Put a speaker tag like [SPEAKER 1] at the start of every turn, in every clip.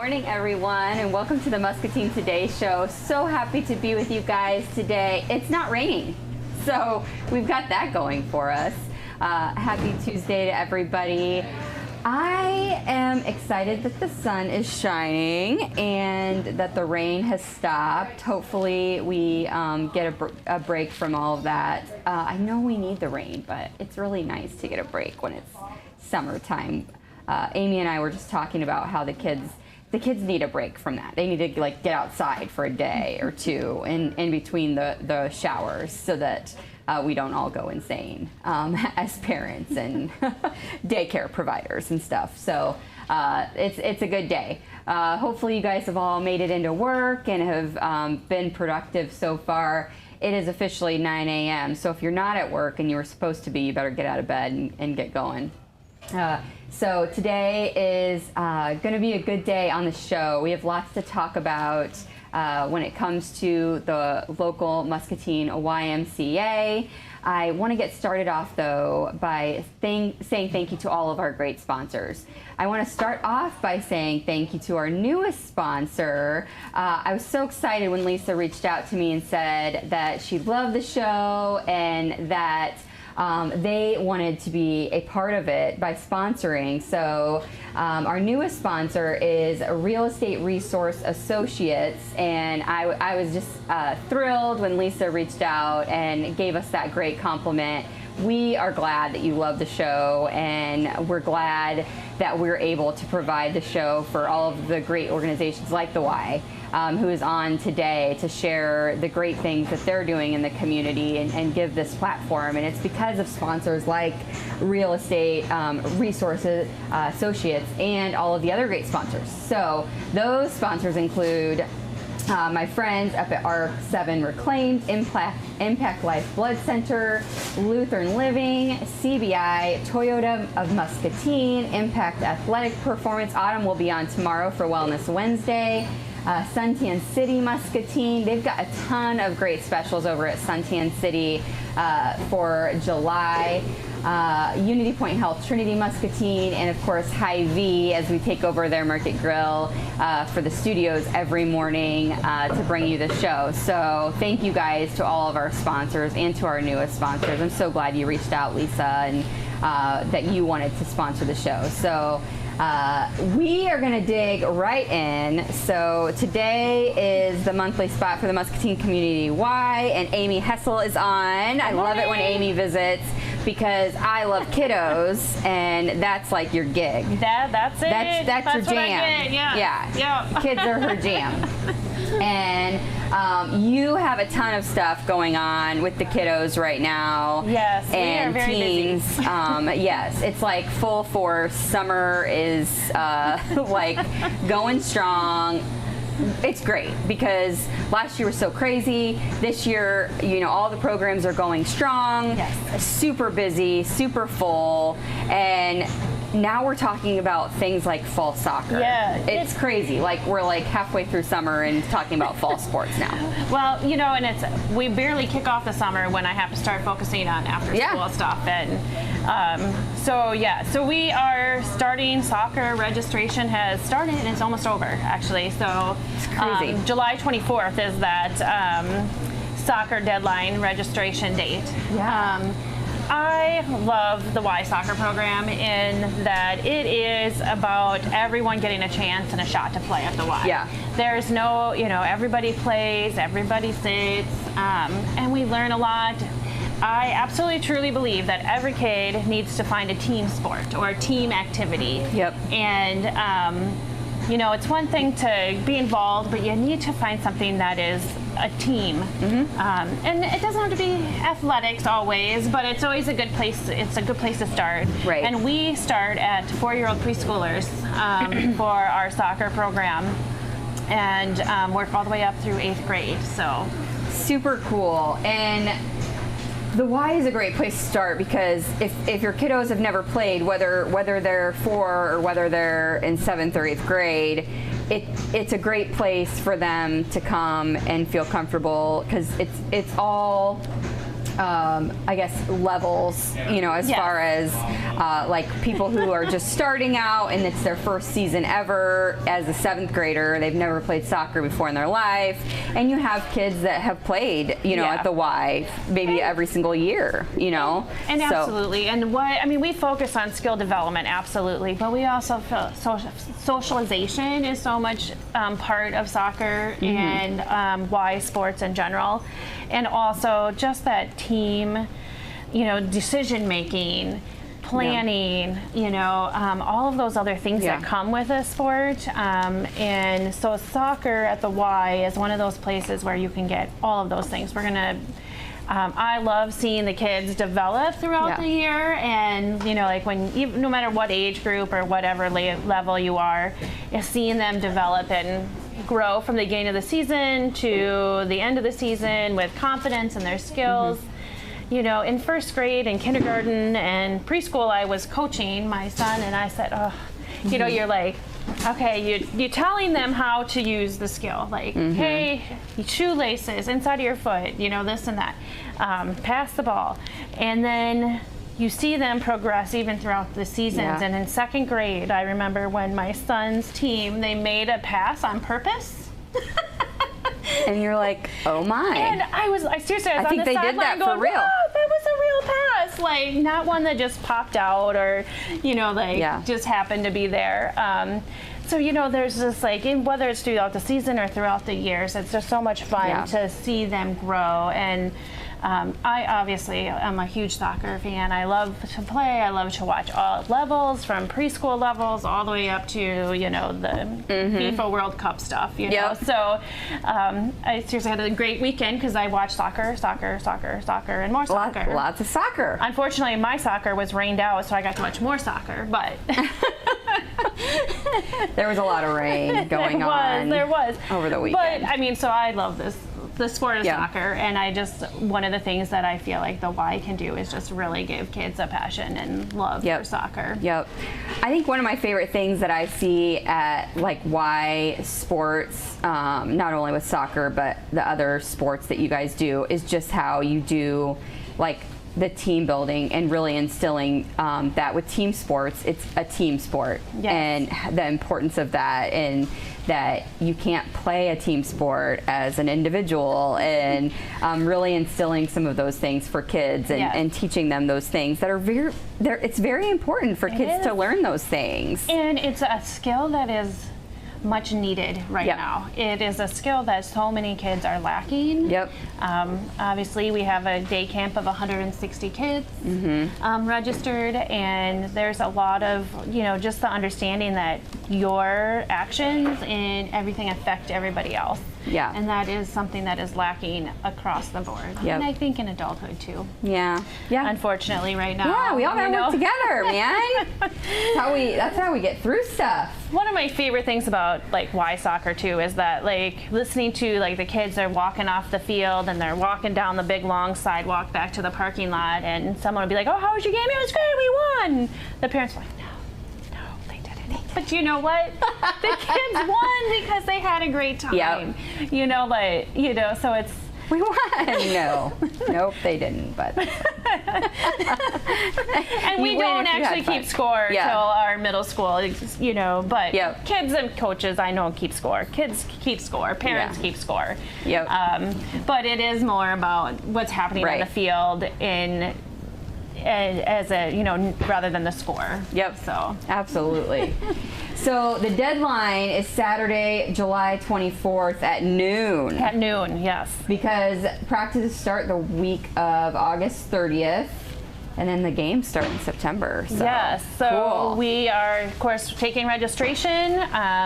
[SPEAKER 1] Morning, everyone, and welcome to the Muscatine Today Show. So happy to be with you guys today. It's not raining, so we've got that going for us. Happy Tuesday to everybody. I am excited that the sun is shining and that the rain has stopped. Hopefully we get a break from all of that. I know we need the rain, but it's really nice to get a break when it's summertime. Amy and I were just talking about how the kids need a break from that. They need to like get outside for a day or two in between the showers so that we don't all go insane as parents and daycare providers and stuff. So it's a good day. Hopefully you guys have all made it into work and have been productive so far. It is officially 9 a.m. So if you're not at work and you were supposed to be, you better get out of bed and get going. So today is going to be a good day on the show. We have lots to talk about when it comes to the local Muscatine YMCA. I want to get started off, though, by saying thank you to all of our great sponsors. I want to start off by saying thank you to our newest sponsor. I was so excited when Lisa reached out to me and said that she loved the show and that they wanted to be a part of it by sponsoring. So our newest sponsor is Real Estate Resource Associates, and I was just thrilled when Lisa reached out and gave us that great compliment. We are glad that you love the show, and we're glad that we're able to provide the show for all of the great organizations like the Y, who is on today to share the great things that they're doing in the community and give this platform. And it's because of sponsors like Real Estate Resources Associates and all of the other great sponsors. So those sponsors include my friends up at ARC7 Reclaimed, Impact Life Blood Center, Lutheran Living, CBI, Toyota of Muscatine, Impact Athletic Performance. Autumn will be on tomorrow for Wellness Wednesday. Suntan City Muscatine. They've got a ton of great specials over at Suntan City for July. Unity Point Health, Trinity Muscatine, and of course Hy-Vee as we take over their Market Grill for the studios every morning to bring you the show. So thank you guys to all of our sponsors and to our newest sponsors. I'm so glad you reached out, Lisa, and that you wanted to sponsor the show. So we are going to dig right in. So today is the monthly spot for the Muscatine Community Y, and Amy Hessel is on. I love it when Amy visits because I love kiddos, and that's like your gig.
[SPEAKER 2] That's it.
[SPEAKER 1] That's your jam.
[SPEAKER 2] Yeah.
[SPEAKER 1] Kids are her jam. And you have a ton of stuff going on with the kiddos right now.
[SPEAKER 2] Yes,
[SPEAKER 1] and
[SPEAKER 2] we are very
[SPEAKER 1] teens.
[SPEAKER 2] busy.
[SPEAKER 1] Yes, it's like full force. Summer is like going strong. It's great because last year was so crazy. This year, you know, all the programs are going strong.
[SPEAKER 2] Yes.
[SPEAKER 1] Super busy, super full, and now we're talking about things like fall soccer.
[SPEAKER 2] Yeah,
[SPEAKER 1] it's crazy. Like we're like halfway through summer and talking about fall sports now.
[SPEAKER 2] Well, you know, and we barely kick off the summer when I have to start focusing on after school stuff. And so we are starting soccer. Registration has started and it's almost over actually. So
[SPEAKER 1] it's crazy.
[SPEAKER 2] July 24th is that soccer deadline registration date.
[SPEAKER 1] Yeah.
[SPEAKER 2] I love the Y Soccer program in that it is about everyone getting a chance and a shot to play at the Y.
[SPEAKER 1] Yeah.
[SPEAKER 2] There's no, you know, everybody plays, everybody sits, and we learn a lot. I absolutely truly believe that every kid needs to find a team sport or a team activity.
[SPEAKER 1] Yep.
[SPEAKER 2] And, you know, it's one thing to be involved, but you need to find something that is a team. Mm-hmm. And it doesn't have to be athletics always, but it's always a good place. It's a good place to start.
[SPEAKER 1] Right.
[SPEAKER 2] And we start at 4-year-old preschoolers for our soccer program and work all the way up through 8th grade. So
[SPEAKER 1] super cool. And the Y is a great place to start because if your kiddos have never played, whether they're 4 or whether they're in 7th or 8th grade, it's a great place for them to come and feel comfortable because it's all I guess, levels, as far as like people who are just starting out and it's their first season ever as a 7th grader. They've never played soccer before in their life. And you have kids that have played, at the Y maybe every single year,
[SPEAKER 2] And absolutely. And we focus on skill development, absolutely. But we also feel socialization is so much part of soccer and Y sports in general. And also just that team, decision making, planning, all of those other things that come with a sport. And so soccer at the Y is one of those places where you can get all of those things. I love seeing the kids develop throughout the year, and no matter what age group or whatever level you are, seeing them develop and grow from the beginning of the season to the end of the season with confidence in their skills. In first grade and kindergarten and preschool, I was coaching my son, and I said, you're like, okay, you're telling them how to use the skill, like, hey, shoelaces inside of your foot, this and that, pass the ball, and then you see them progress even throughout the seasons. And in 2nd grade, I remember when my son's team, they made a pass on purpose.
[SPEAKER 1] And you're like, oh my.
[SPEAKER 2] And I seriously, I was on the
[SPEAKER 1] they did
[SPEAKER 2] sideline
[SPEAKER 1] that
[SPEAKER 2] going,
[SPEAKER 1] for real.
[SPEAKER 2] wow, that was a real pass. Like, not one that just popped out or, just happened to be there. So, there's just whether it's throughout the season or throughout the years, it's just so much fun to see them grow. And I obviously am a huge soccer fan. I love to play. I love to watch all levels, from preschool levels all the way up to, the FIFA World Cup stuff, So I seriously had a great weekend because I watched soccer, and more soccer.
[SPEAKER 1] Lots of soccer.
[SPEAKER 2] Unfortunately, my soccer was rained out, so I got to watch more soccer, but...
[SPEAKER 1] There was a lot of rain going on.
[SPEAKER 2] There was.
[SPEAKER 1] Over the weekend.
[SPEAKER 2] But, so I love the sport of soccer, and one of the things that I feel like the Y can do is just really give kids a passion and love for soccer.
[SPEAKER 1] Yep. I think one of my favorite things that I see at Y sports, not only with soccer but the other sports that you guys do, is just how you do the team building and really instilling that with team sports, it's a team sport, and the importance of that, and that you can't play a team sport as an individual, and really instilling some of those things for kids, and teaching them those things that are it's very important for kids to learn those things.
[SPEAKER 2] And it's a skill that is much needed right now. It is a skill that so many kids are lacking. Obviously, we have a day camp of 160 kids registered, and there's a lot of, just the understanding that your actions and everything affect everybody else. And that is something that is lacking across the board. And I think in adulthood too. Unfortunately, right now.
[SPEAKER 1] Yeah, we all gotta work together, man. That's how we get through stuff.
[SPEAKER 2] One of my favorite things about Y soccer too is that listening to the kids are walking off the field and they're walking down the big long sidewalk back to the parking lot, and someone will be like, "Oh, how was your game?" "It was great, we won." The parents are like, "No, they didn't." But you know what? The kids won because they had a great time. So it's
[SPEAKER 1] we won. No, nope, they didn't. But
[SPEAKER 2] and we don't actually keep score till our middle school, But kids and coaches, I know, keep score. Kids keep score. Parents keep score. But it is more about what's happening on the field as a rather than the score. So
[SPEAKER 1] absolutely. So the deadline is Saturday, July 24th at noon.
[SPEAKER 2] At noon, yes.
[SPEAKER 1] Because practices start the week of August 30th. And then the games start in September. So
[SPEAKER 2] we are, of course, taking registration.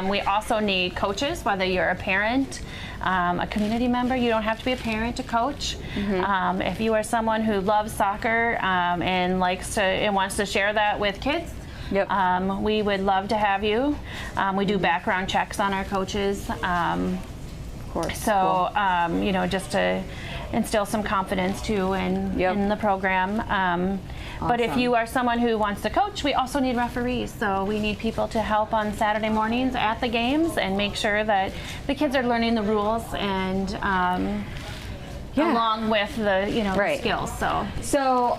[SPEAKER 2] We also need coaches, whether you're a parent, a community member. You don't have to be a parent to coach. If you are someone who loves soccer and wants to share that with kids, we would love to have you. We do background checks on our coaches. Of course. So, just to instill some confidence too in the program. But if you are someone who wants to coach, we also need referees. So we need people to help on Saturday mornings at the games and make sure that the kids are learning the rules and along with the the skills.
[SPEAKER 1] So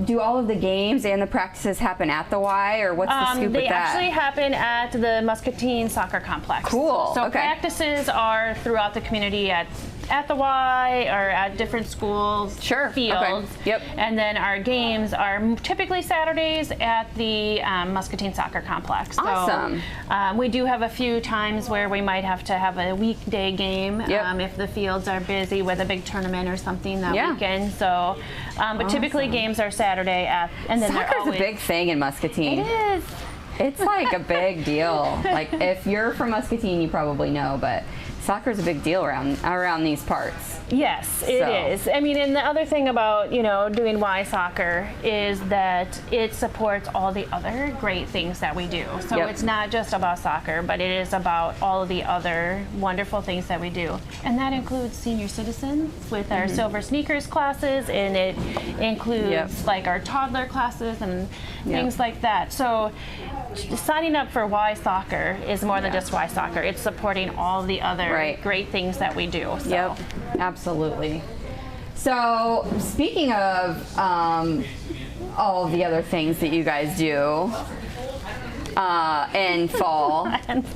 [SPEAKER 1] do all of the games and the practices happen at the Y, or what's the scoop with that?
[SPEAKER 2] They actually happen at the Muscatine Soccer Complex.
[SPEAKER 1] Cool.
[SPEAKER 2] So practices are throughout the community at the Y or at different schools, fields.
[SPEAKER 1] Okay. Yep.
[SPEAKER 2] And then our games are typically Saturdays at the Muscatine Soccer Complex.
[SPEAKER 1] Awesome.
[SPEAKER 2] So we do have a few times where we might have to have a weekday game if the fields are busy with a big tournament or something that weekend. So, but typically games are Saturday and then
[SPEAKER 1] Soccer's a big thing in Muscatine.
[SPEAKER 2] It is.
[SPEAKER 1] It's like a big deal. Like if you're from Muscatine, you probably know, but soccer's a big deal around these parts.
[SPEAKER 2] Yes, it is. I mean, and the other thing about, doing Y Soccer is that it supports all the other great things that we do. So it's not just about soccer, but it is about all of the other wonderful things that we do. And that includes senior citizens with our Silver Sneakers classes, and it includes like our toddler classes and things like that. So signing up for Y Soccer is more than just Y Soccer. It's supporting all the other great things that we do. So.
[SPEAKER 1] Yep, absolutely. So speaking of all of the other things that you guys do in fall,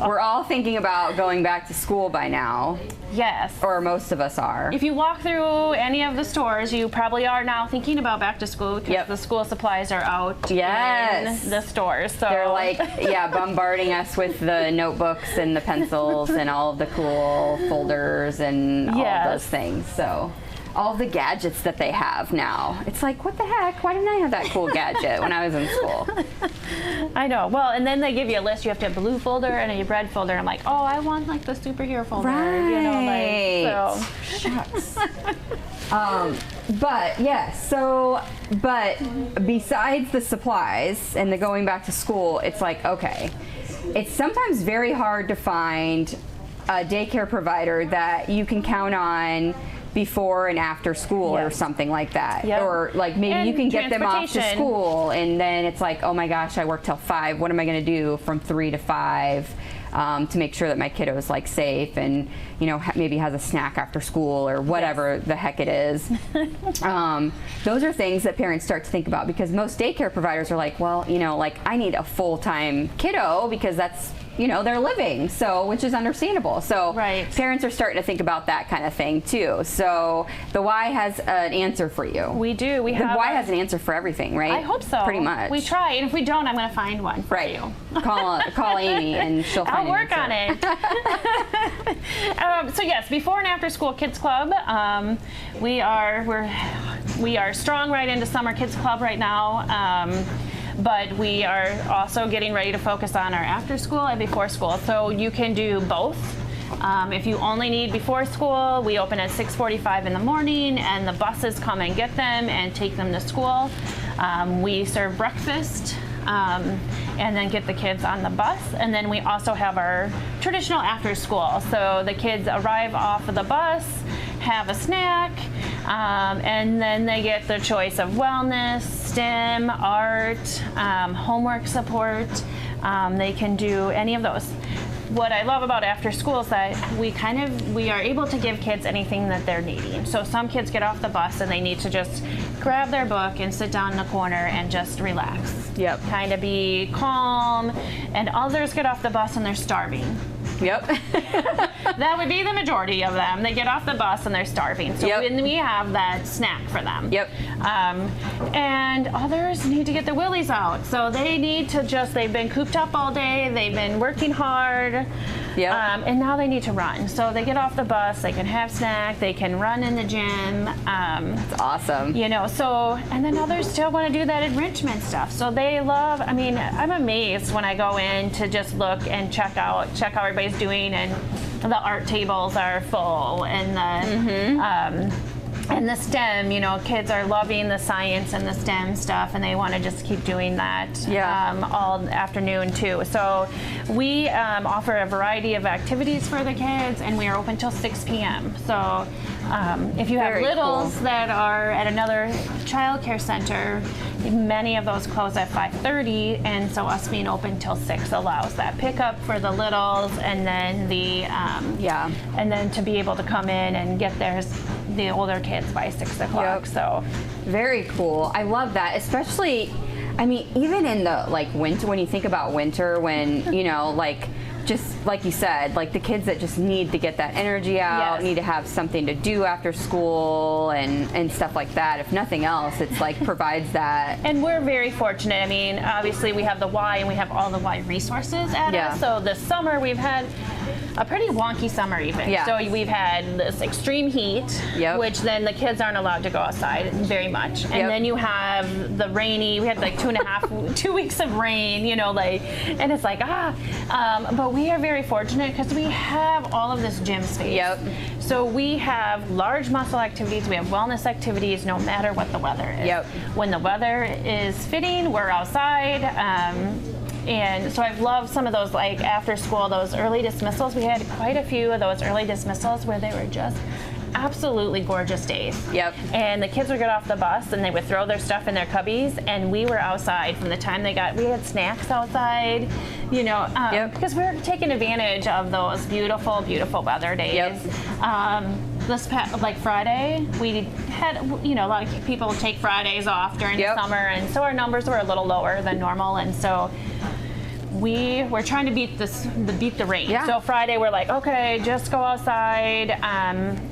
[SPEAKER 1] we're all thinking about going back to school by now.
[SPEAKER 2] Yes.
[SPEAKER 1] Or most of us are.
[SPEAKER 2] If you walk through any of the stores, you probably are now thinking about back to school because the school supplies are out in the stores. So
[SPEAKER 1] they're like, bombarding us with the notebooks and the pencils and all of the cool folders and all of those things. So all the gadgets that they have now. It's like, what the heck? Why didn't I have that cool gadget when I was in school?
[SPEAKER 2] I know. Well, and then they give you a list. You have to have a blue folder and a red folder. I'm like, oh, I want like the superhero folder.
[SPEAKER 1] Right.
[SPEAKER 2] So.
[SPEAKER 1] Shucks. But besides the supplies and the going back to school, it's like, okay, it's sometimes very hard to find a daycare provider that you can count on before and after school or something like that. Or like maybe you can get them off to school and then it's like, oh my gosh, I work till 5. What am I going to do from 3 to 5 to make sure that my kiddo is like safe and maybe has a snack after school or whatever the heck it is. Those are things that parents start to think about because most daycare providers are like, well, like I need a full-time kiddo because that's they're living, so which is understandable. So parents are starting to think about that kind of thing too. So the Y has an answer for you.
[SPEAKER 2] We do.
[SPEAKER 1] The Y has an answer for everything, right?
[SPEAKER 2] I hope so.
[SPEAKER 1] Pretty much.
[SPEAKER 2] We try, and if we don't, I'm going to find one for you.
[SPEAKER 1] Call Amy, and she'll find
[SPEAKER 2] I'll work on it. So yes, before and after school kids club. We are strong right into summer kids club right now. But we are also getting ready to focus on our after school and before school. So you can do both. If you only need before school, we open at 6:45 in the morning and the buses come and get them and take them to school. We serve breakfast and then get the kids on the bus. And then we also have our traditional after school. So the kids arrive off of the bus, have a snack, and then they get the choice of wellness, STEM, art, homework support. They can do any of those. What I love about after school is that we are able to give kids anything that they're needing. So some kids get off the bus and they need to just grab their book and sit down in the corner and just relax. Kind of be calm. And others get off the bus and they're starving. That would be the majority of them. They get off the bus and they're starving. So when we have that snack for them. And others need to get their willies out. So they need to they've been cooped up all day. They've been working hard. And now they need to run. So they get off the bus, they can have snack, they can run in the gym.
[SPEAKER 1] That's awesome.
[SPEAKER 2] And then others still want to do that enrichment stuff. So they love, I'm amazed when I go in to just look and check how everybody's doing, and the art tables are full, and the STEM, kids are loving the science and the STEM stuff, and they want to just keep doing that all afternoon too. So we offer a variety of activities for the kids, and we are open till 6 p.m. So if you have littles that are at another child care center, many of those close at 5:30, and so us being open till 6 allows that pickup for the littles, and then and then to be able to come in and get the older kids by 6 o'clock.
[SPEAKER 1] Yep.
[SPEAKER 2] So
[SPEAKER 1] very cool. I love that, especially, I mean, even in the like winter, when you think about winter, when, you know, like, just like you said, like the kids that just need to get that energy out,
[SPEAKER 2] Yes.
[SPEAKER 1] need to have something to do after school and stuff like that. If nothing else, it's like provides that.
[SPEAKER 2] And we're very fortunate. I mean, obviously we have the Y and we have all the Y resources at
[SPEAKER 1] Yeah.
[SPEAKER 2] us. So this summer we've had a pretty wonky summer even.
[SPEAKER 1] Yeah.
[SPEAKER 2] So we've had this extreme heat,
[SPEAKER 1] Yep.
[SPEAKER 2] which then the kids aren't allowed to go outside very much. And
[SPEAKER 1] Yep.
[SPEAKER 2] then you have the rainy, we had like 2 weeks of rain, you know, like, and it's like, but we are very fortunate because we have all of this gym space.
[SPEAKER 1] Yep.
[SPEAKER 2] So we have large muscle activities, we have wellness activities no matter what the weather is.
[SPEAKER 1] Yep.
[SPEAKER 2] When the weather is fitting, we're outside. And so I've loved some of those, like after school, those early dismissals. We had quite a few of those early dismissals where they were just absolutely gorgeous days.
[SPEAKER 1] Yep.
[SPEAKER 2] And the kids would get off the bus and they would throw their stuff in their cubbies, and we were outside from the time we had snacks outside, you know,
[SPEAKER 1] Yep.
[SPEAKER 2] because we were taking advantage of those beautiful, beautiful weather days.
[SPEAKER 1] Yep.
[SPEAKER 2] This like Friday, we had, you know, a lot of people take Fridays off during
[SPEAKER 1] Yep.
[SPEAKER 2] the summer, and so our numbers were a little lower than normal, and so we were trying to beat the rain.
[SPEAKER 1] Yeah.
[SPEAKER 2] So Friday we're like, okay, just go outside.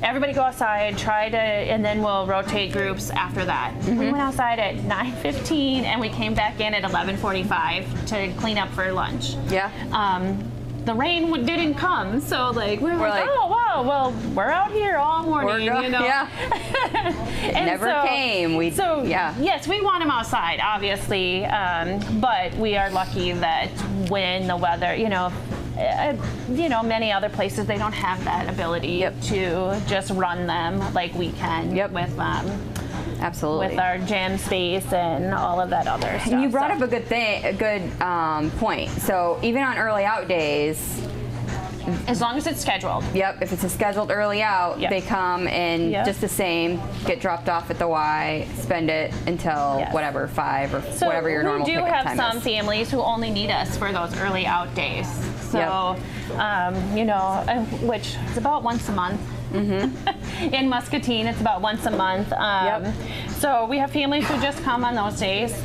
[SPEAKER 2] Everybody go outside. And then we'll rotate groups after that. We went outside at 9:15 and we came back in at 11:45 to clean up for lunch.
[SPEAKER 1] Yeah.
[SPEAKER 2] The rain didn't come, so like we're like, oh wow, well we're out here all morning, you know.
[SPEAKER 1] Yeah.
[SPEAKER 2] And
[SPEAKER 1] never came.
[SPEAKER 2] Yes, we want them outside, obviously, but we are lucky that when the weather, you know, many other places they don't have that ability to just run them like we can with
[SPEAKER 1] Absolutely.
[SPEAKER 2] with our gym space and all of that other stuff.
[SPEAKER 1] And you brought up a good point. So even on early out days,
[SPEAKER 2] as long as it's scheduled.
[SPEAKER 1] Yep, if it's a scheduled early out, they come and just the same, get dropped off at the Y, spend it until whatever, 5 or whatever your normal pickup time is.
[SPEAKER 2] We do have some families who only need us for those early out days. So, you know, which is about once a month. In Muscatine, it's about once a month. So we have families who just come on those days.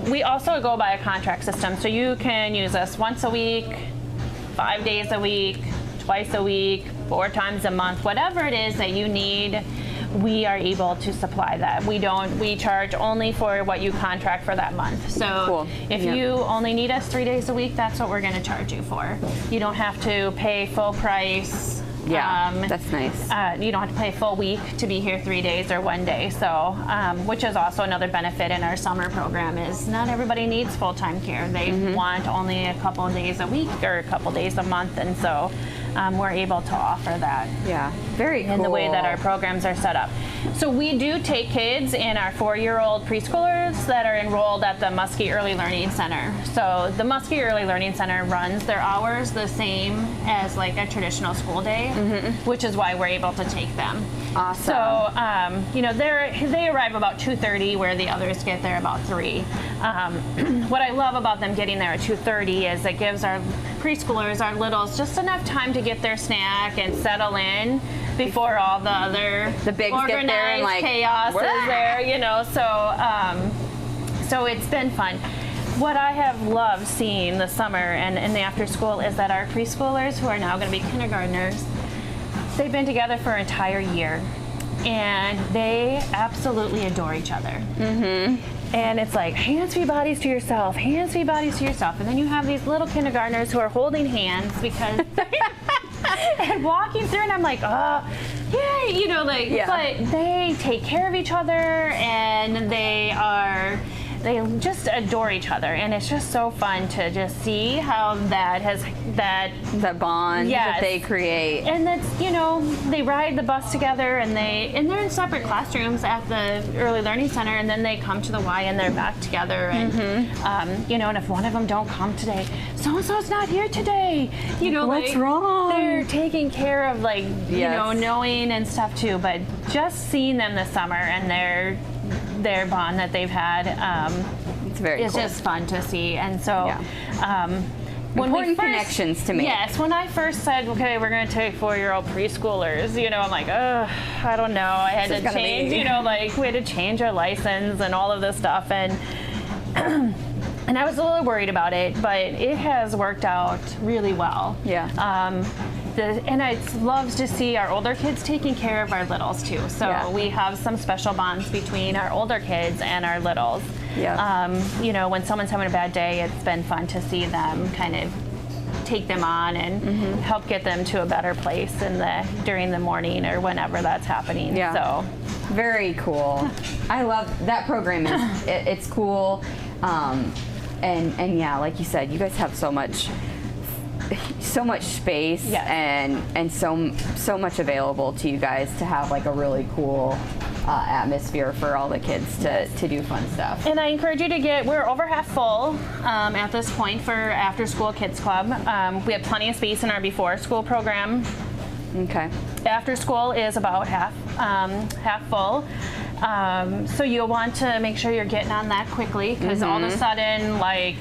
[SPEAKER 2] We also go by a contract system, so you can use us once a week, 5 days a week, twice a week, 4 times a month, whatever it is that you need. We are able to supply that. We charge only for what you contract for that month. So if you only need us 3 days a week, that's what we're going to charge you for. You don't have to pay full price.
[SPEAKER 1] That's nice.
[SPEAKER 2] You don't have to pay a full week to be here 3 days or 1 day. So, which is also another benefit in our summer program is not everybody needs full-time care. They want only a couple of days a week or a couple days a month, and so we're able to offer that.
[SPEAKER 1] Yeah, very cool.
[SPEAKER 2] In the way that our programs are set up. So we do take kids in our 4-year-old preschoolers that are enrolled at the Muskie Early Learning Center. So the Muskie Early Learning Center runs their hours the same as like a traditional school day, which is why we're able to take them.
[SPEAKER 1] Awesome.
[SPEAKER 2] So, you know, they arrive about 2:30, where the others get there about 3. What I love about them getting there at 2:30 is it gives our preschoolers, our littles, just enough time to get their snack and settle in before all the other
[SPEAKER 1] bigs
[SPEAKER 2] organized
[SPEAKER 1] get there and like
[SPEAKER 2] chaos is there, you know. So it's been fun. What I have loved seeing this summer and in the after school is that our preschoolers, who are now going to be kindergartners, they've been together for an entire year, and they absolutely adore each other. And it's like, hands, feet, bodies to yourself, hands, feet, bodies to yourself. And then you have these little kindergartners who are holding hands because and walking through, and I'm like, oh, yay, you know, like, but they take care of each other, and they just adore each other, and it's just so fun to just see how that
[SPEAKER 1] bond that they create.
[SPEAKER 2] And that's, you know, they ride the bus together, and they're in separate classrooms at the Early Learning Center, and then they come to the Y and they're back together, and you know, and if one of them don't come today, so-and-so's not here today, you know,
[SPEAKER 1] what's wrong?
[SPEAKER 2] They're taking care of, like, you know, knowing and stuff too, but just seeing them this summer and their bond that they've had,
[SPEAKER 1] it's very
[SPEAKER 2] it's
[SPEAKER 1] cool.
[SPEAKER 2] just fun to see. And so
[SPEAKER 1] important connections to make.
[SPEAKER 2] Yes, when I first said, okay, we're going to take 4-year-old preschoolers, you know, I'm like, I don't know. I had to change, you know, like we had to change our license and all of this stuff. And and I was a little worried about it, but it has worked out really well.
[SPEAKER 1] Yeah.
[SPEAKER 2] And I love to see our older kids taking care of our littles too. So we have some special bonds between our older kids and our littles.
[SPEAKER 1] Yeah.
[SPEAKER 2] You know, when someone's having a bad day, it's been fun to see them kind of take them on and help get them to a better place during the morning or whenever that's happening.
[SPEAKER 1] Yeah.
[SPEAKER 2] So
[SPEAKER 1] very cool. I love that program. It's cool. And yeah, like you said, you guys have so much space and so much available to you guys to have like a really cool atmosphere for all the kids to do fun stuff.
[SPEAKER 2] And I encourage you we're over half full at this point for After School Kids Club. We have plenty of space in our before school program.
[SPEAKER 1] Okay. After
[SPEAKER 2] school is about half full. So you'll want to make sure you're getting on that quickly because all of a sudden, like,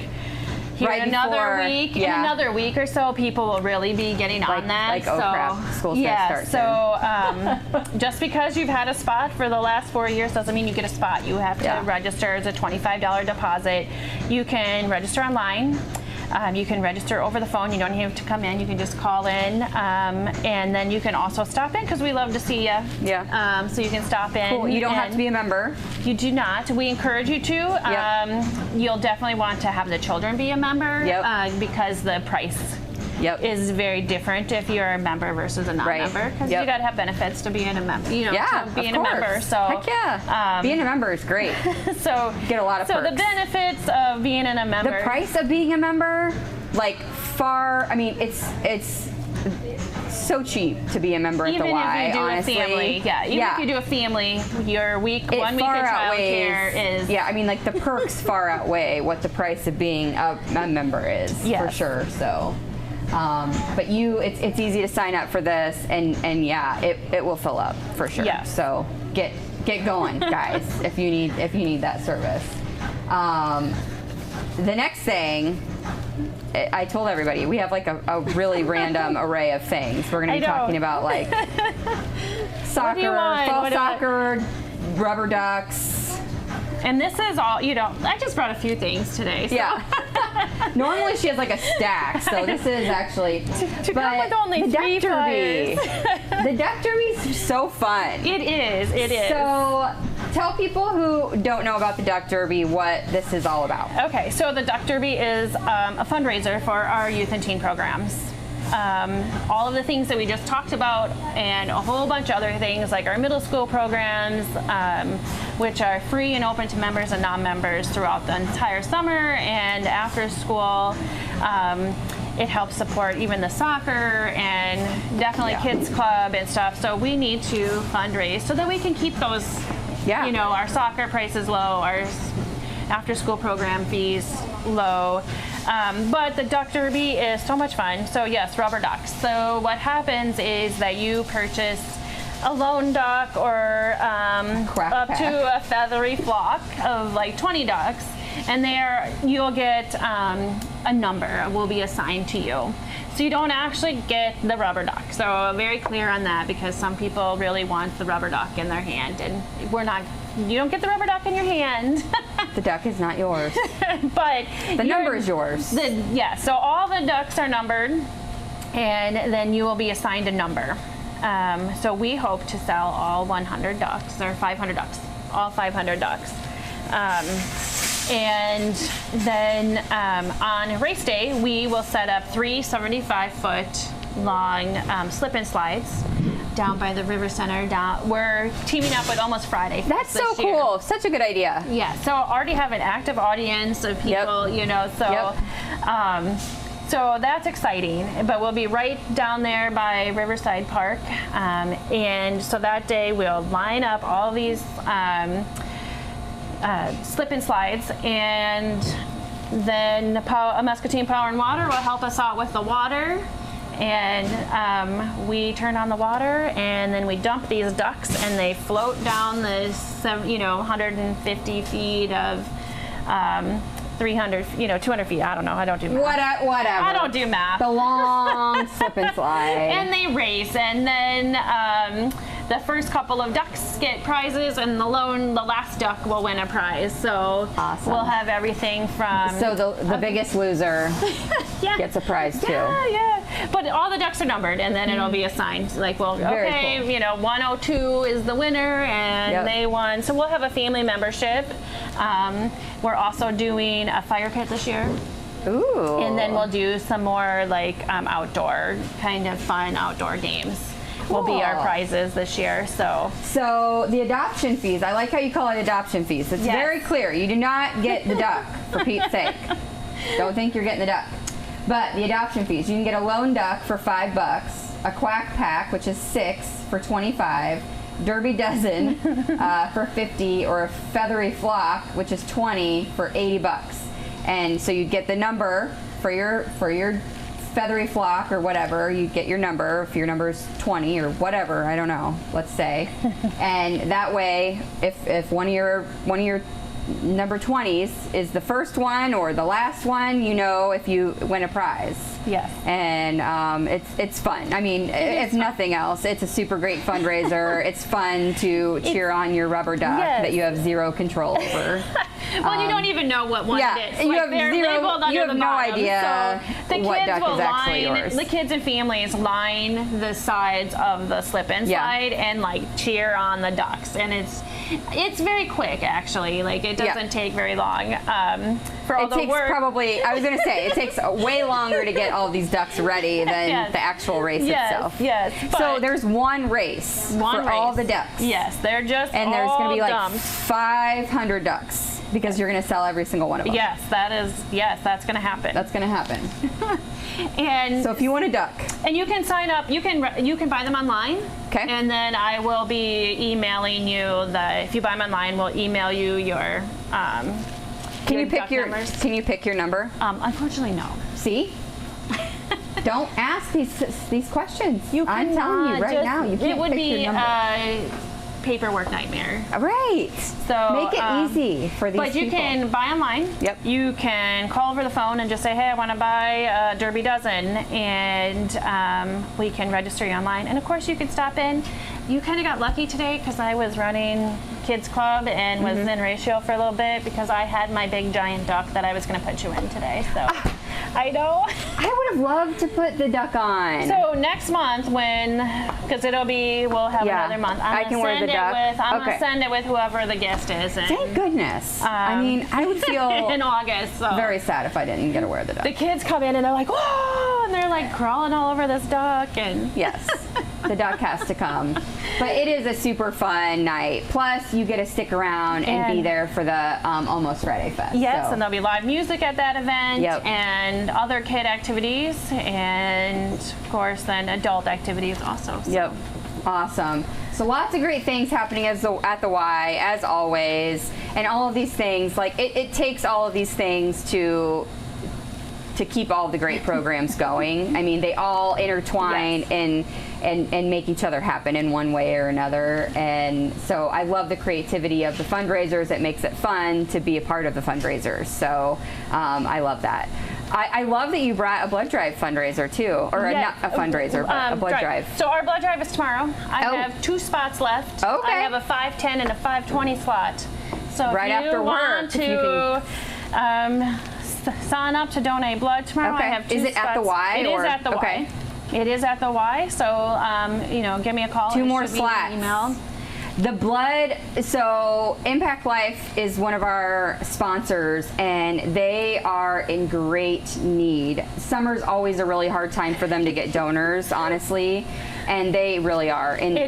[SPEAKER 2] here in another week or so, people will really be getting on that.
[SPEAKER 1] Like, oh crap, school's gonna start
[SPEAKER 2] soon. Just because you've had a spot for the last 4 years doesn't mean you get a spot. You have to register. It's a $25 deposit. You can register online. You can register over the phone. You don't have to come in. You can just call in. And then you can also stop in because we love to see you.
[SPEAKER 1] Yeah.
[SPEAKER 2] So you can stop in.
[SPEAKER 1] Cool. You don't have to be a member.
[SPEAKER 2] You do not. We encourage you to. You'll definitely want to have the children be a member because the price is very different if you're a member versus a non-member because you got to have benefits to being a member. You know, to being a member. So
[SPEAKER 1] heck yeah, being a member is great.
[SPEAKER 2] So
[SPEAKER 1] get a lot of perks.
[SPEAKER 2] So the benefits of being a member.
[SPEAKER 1] The price of being a member, like far. I mean, it's so cheap to be a member at the Y.
[SPEAKER 2] Even if you do
[SPEAKER 1] honestly.
[SPEAKER 2] a family, if you do a family, your 1 week of childcare is.
[SPEAKER 1] Yeah, I mean, like the perks far outweigh what the price of being a member is for sure. So. But it's easy to sign up for this, and it will fill up for sure. Yeah. So get going, guys, if you need that service. The next thing, I told everybody we have like a really random array of things. We're going to be talking about like soccer, fall soccer, rubber ducks.
[SPEAKER 2] And this is all, I just brought a few things today. So.
[SPEAKER 1] Yeah. Normally she has like a stack, so this is actually.
[SPEAKER 2] To come with only 3 players.
[SPEAKER 1] The duck derby is so fun.
[SPEAKER 2] It is.
[SPEAKER 1] So tell people who don't know about the duck derby what this is all about.
[SPEAKER 2] Okay, so the duck derby is a fundraiser for our youth and teen programs. All of the things that we just talked about and a whole bunch of other things like our middle school programs, which are free and open to members and non-members throughout the entire summer and after school. It helps support even the soccer and definitely kids club and stuff. So we need to fundraise so that we can keep those, our soccer prices low, our after school program fees low. But the duck derby is so much fun. So yes, rubber ducks. So what happens is that you purchase a lone duck or up to a feathery flock of like 20 ducks, and you'll get a number will be assigned to you. So you don't actually get the rubber duck. So I'm very clear on that because some people really want the rubber duck in their hand, and you don't get the rubber duck in your hand.
[SPEAKER 1] The duck is not yours.
[SPEAKER 2] But
[SPEAKER 1] the number is yours.
[SPEAKER 2] So all the ducks are numbered, and then you will be assigned a number. So we hope to sell all 100 ducks, or 500 ducks, all 500 ducks. And then on race day, we will set up 3 75-foot long slip-and slides down by the River Center. We're teaming up with Almost Friday.
[SPEAKER 1] That's so cool. Such a good idea.
[SPEAKER 2] Yeah. So already have an active audience of people, So that's exciting, but we'll be right down there by Riverside Park. And so that day we'll line up all these slip and slides, and then Muscatine Power and Water will help us out with the water. And we turn on the water, and then we dump these ducks, and they float down the 150 feet of 300, 200 feet. I don't know. I don't do math.
[SPEAKER 1] Whatever.
[SPEAKER 2] I don't do math.
[SPEAKER 1] The long slip and slide.
[SPEAKER 2] And they race, and then the first couple of ducks get prizes, and the last duck will win a prize. So
[SPEAKER 1] awesome.
[SPEAKER 2] We'll have everything from.
[SPEAKER 1] So the biggest loser gets a prize too.
[SPEAKER 2] Yeah. But all the ducks are numbered, and then it'll be assigned. Like, well,
[SPEAKER 1] Very
[SPEAKER 2] okay,
[SPEAKER 1] cool.
[SPEAKER 2] 102 is the winner, and they won. So we'll have a family membership. We're also doing a fire pit this year.
[SPEAKER 1] Ooh.
[SPEAKER 2] And then we'll do some more like outdoor kind of fun outdoor games.
[SPEAKER 1] Cool.
[SPEAKER 2] Will be our prizes this year. So
[SPEAKER 1] the adoption fees, I like how you call it adoption fees. It's very clear. You do not get the duck, for Pete's sake. Don't think you're getting the duck. But the adoption fees, you can get a lone duck for $5, a quack pack, which is 6 for $25, Derby dozen for $50, or a feathery flock, which is $20 for $80. And so you get the number for your feathery flock or whatever. You get your number if your number is 20 or whatever. I don't know. Let's say, and that way, if one of your number 20s is the first one or the last one, if you win a prize.
[SPEAKER 2] Yes.
[SPEAKER 1] And it's fun. I mean, if nothing else, it's a super great fundraiser. It's fun to cheer on your rubber duck that you have zero control over.
[SPEAKER 2] Well, you don't even know what one it is.
[SPEAKER 1] You have
[SPEAKER 2] they're
[SPEAKER 1] zero.
[SPEAKER 2] labeled under
[SPEAKER 1] You have
[SPEAKER 2] the
[SPEAKER 1] no
[SPEAKER 2] bottom.
[SPEAKER 1] idea
[SPEAKER 2] So the
[SPEAKER 1] what
[SPEAKER 2] kids
[SPEAKER 1] duck
[SPEAKER 2] will
[SPEAKER 1] is actually yours.
[SPEAKER 2] The kids and families line the sides of the slip and slide and like cheer on the ducks, and it's very quick actually. Like it doesn't take very long. For all the work.
[SPEAKER 1] I was going to say, it takes way longer to get all these ducks ready than the actual race itself.
[SPEAKER 2] Yes.
[SPEAKER 1] So there's one race for all the ducks.
[SPEAKER 2] Yes, they're just
[SPEAKER 1] and there's going to be like
[SPEAKER 2] dumped.
[SPEAKER 1] 500 ducks because you're going to sell every single one of them.
[SPEAKER 2] Yes, that's going to happen.
[SPEAKER 1] That's going to happen.
[SPEAKER 2] And
[SPEAKER 1] so if you want a duck,
[SPEAKER 2] and you can sign up, you can buy them online.
[SPEAKER 1] Okay.
[SPEAKER 2] And then I will be emailing you if you buy them online, we'll email you your.
[SPEAKER 1] Can you pick your number?
[SPEAKER 2] Unfortunately, no.
[SPEAKER 1] See? Don't ask these questions. I'm telling you right now, you can't
[SPEAKER 2] it would
[SPEAKER 1] pick
[SPEAKER 2] be
[SPEAKER 1] your number.
[SPEAKER 2] A paperwork nightmare.
[SPEAKER 1] Right.
[SPEAKER 2] So
[SPEAKER 1] make it easy for these
[SPEAKER 2] people. But you can buy online.
[SPEAKER 1] Yep.
[SPEAKER 2] You can call over the phone and just say, hey, I want to buy a Derby dozen, and we can register you online. And of course, you can stop in. You kind of got lucky today because I was running kids club and was in ratio for a little bit because I had my big giant duck that I was going to put you in today. So I know.
[SPEAKER 1] I would have loved to put the duck on.
[SPEAKER 2] So next month because we'll have another month.
[SPEAKER 1] I can wear the duck.
[SPEAKER 2] I'm going to send it with whoever the guest is. And,
[SPEAKER 1] thank goodness. I mean, I would feel
[SPEAKER 2] in August. So.
[SPEAKER 1] Very sad if I didn't get to wear the duck.
[SPEAKER 2] The kids come in and they're like, whoa, and they're like crawling all over this duck. And
[SPEAKER 1] yes, the duck has to come. But it is a super fun night. Plus, you get to stick around and be there for the Almost Friday Fest.
[SPEAKER 2] Yes, and there'll be live music at that event and other kid activities, and of course, then adult activities also. So.
[SPEAKER 1] Yep, awesome. So lots of great things happening at the Y, as always, and all of these things. Like it takes all of these things to keep all the great programs going. I mean, they all intertwine and make each other happen in one way or another. And so I love the creativity of the fundraisers. It makes it fun to be a part of the fundraisers. So I love that. I love that you brought a blood drive fundraiser too, or not a fundraiser, but a blood drive.
[SPEAKER 2] So our blood drive is tomorrow. I have 2 spots left.
[SPEAKER 1] Okay.
[SPEAKER 2] I have a 5:10 and a 5:20 slot. So
[SPEAKER 1] right
[SPEAKER 2] if you
[SPEAKER 1] after
[SPEAKER 2] want
[SPEAKER 1] work,
[SPEAKER 2] to sign up to donate blood tomorrow, I have 2
[SPEAKER 1] Is it
[SPEAKER 2] spots.
[SPEAKER 1] at the Y?
[SPEAKER 2] It is at the Y. It is at the Y. So give me a call.
[SPEAKER 1] 2 more slots.
[SPEAKER 2] Email.
[SPEAKER 1] The blood, so Impact Life is one of our sponsors, and they are in great need. Summer's always a really hard time for them to get donors, honestly, and they really are. And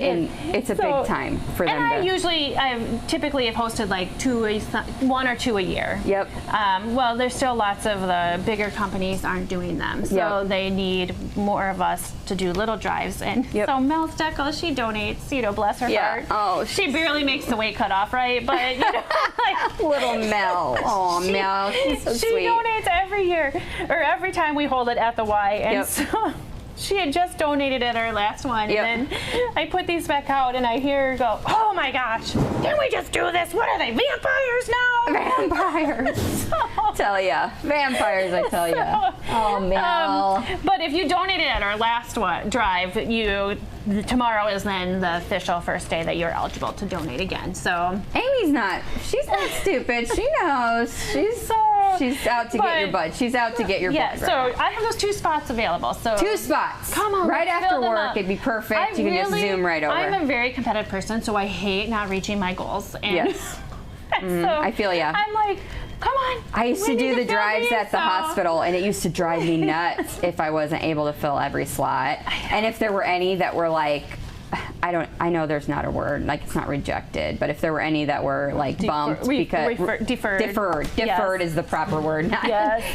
[SPEAKER 1] it's a big time for them.
[SPEAKER 2] And I typically have hosted like 1 or 2 a year.
[SPEAKER 1] Yep.
[SPEAKER 2] Well, there's still lots of the bigger companies aren't doing them, so they need more of us to do little drives. And so Mel Steckel, she donates, bless her heart.
[SPEAKER 1] Oh,
[SPEAKER 2] she barely makes the weight cutoff, right? But like
[SPEAKER 1] little Mel. Oh, Mel, she's so
[SPEAKER 2] she
[SPEAKER 1] sweet.
[SPEAKER 2] donates every year, or every time we hold it at the Y. And so she had just donated at our last one,
[SPEAKER 1] Yep.
[SPEAKER 2] and then I put these back out, and I hear her go, "Oh my gosh, didn't we just do this? What are they, vampires now?"
[SPEAKER 1] Vampires. Tell ya. Vampires, I tell ya. Oh, Mel.
[SPEAKER 2] But if you donated at our last drive, tomorrow is then the official first day that you're eligible to donate again. So
[SPEAKER 1] Amy's not. She's not stupid. She knows. She's out to get your blood. She's out to get your blood.
[SPEAKER 2] So I have those 2 spots available. So
[SPEAKER 1] 2 spots.
[SPEAKER 2] Come on,
[SPEAKER 1] right
[SPEAKER 2] let's
[SPEAKER 1] after
[SPEAKER 2] fill them
[SPEAKER 1] work,
[SPEAKER 2] up.
[SPEAKER 1] it'd be perfect. You can just zoom right over.
[SPEAKER 2] I'm a very competitive person, so I hate not reaching my goals. And
[SPEAKER 1] Yes.
[SPEAKER 2] so
[SPEAKER 1] I feel ya.
[SPEAKER 2] I'm like, come on.
[SPEAKER 1] I used to do the drives at the hospital, and it used to drive me nuts if I wasn't able to fill every slot. And if there were any that were like, I know there's not a word, like it's not rejected, but if there were any that were like bumped because deferred
[SPEAKER 2] Yes.
[SPEAKER 1] is the proper word, not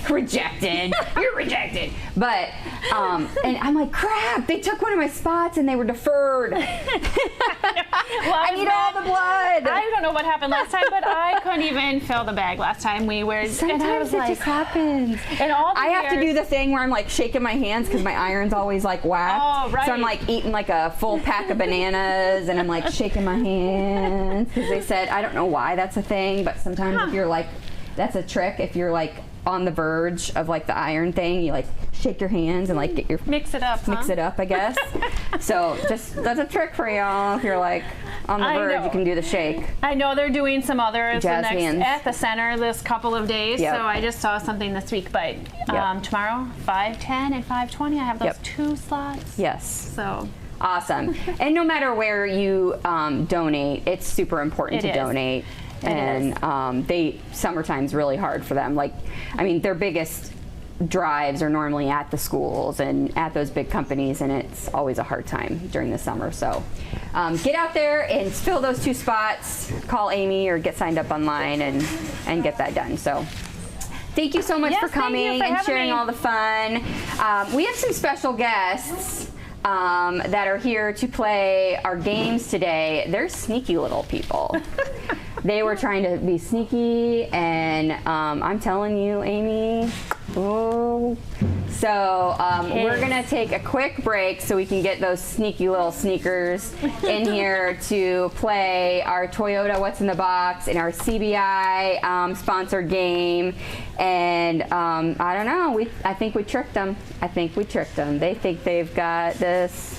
[SPEAKER 1] rejected. You're rejected. But and I'm like, crap, they took one of my spots and they were deferred.
[SPEAKER 2] Well,
[SPEAKER 1] I need all the blood.
[SPEAKER 2] I don't know what happened last time, but I couldn't even fill the bag last time we were.
[SPEAKER 1] Sometimes
[SPEAKER 2] and I was
[SPEAKER 1] it
[SPEAKER 2] like,
[SPEAKER 1] just happens.
[SPEAKER 2] And all the
[SPEAKER 1] I have to
[SPEAKER 2] years-
[SPEAKER 1] do the thing where I'm like shaking my hands because my iron's always like whacked.
[SPEAKER 2] Oh, right.
[SPEAKER 1] So I'm like eating like a full pack of bananas and I'm like shaking my hands because they said, I don't know why that's a thing, but sometimes if you're like, that's a trick. If you're like on the verge of like the iron thing, you like shake your hands and like get your
[SPEAKER 2] mix it up,
[SPEAKER 1] I guess. So just that's a trick for y'all. If you're like on the verge, you can do the shake.
[SPEAKER 2] I know they're doing some others
[SPEAKER 1] Jazz hands.
[SPEAKER 2] at the center this couple of days.
[SPEAKER 1] Yep.
[SPEAKER 2] So I just saw something this week, but tomorrow 5:10 and 5:20 I have those 2 slots.
[SPEAKER 1] Yes.
[SPEAKER 2] So
[SPEAKER 1] awesome. And no matter where you donate, it's super important to donate. And summertime's really hard for them. Like, I mean, their biggest drives are normally at the schools and at those big companies, and it's always a hard time during the summer. So get out there and fill those 2 spots. Call Amy or get signed up online and get that done. So thank you so much for coming and sharing all the fun. We have some special guests that are here to play our games today. They're sneaky little people. They were trying to be sneaky, and I'm telling you, Amy, oh. So we're gonna take a quick break so we can get those sneaky little sneakers in here to play our Toyota What's in the Box and our CBI sponsored game. And I don't know, I think we tricked them. They think they've got this.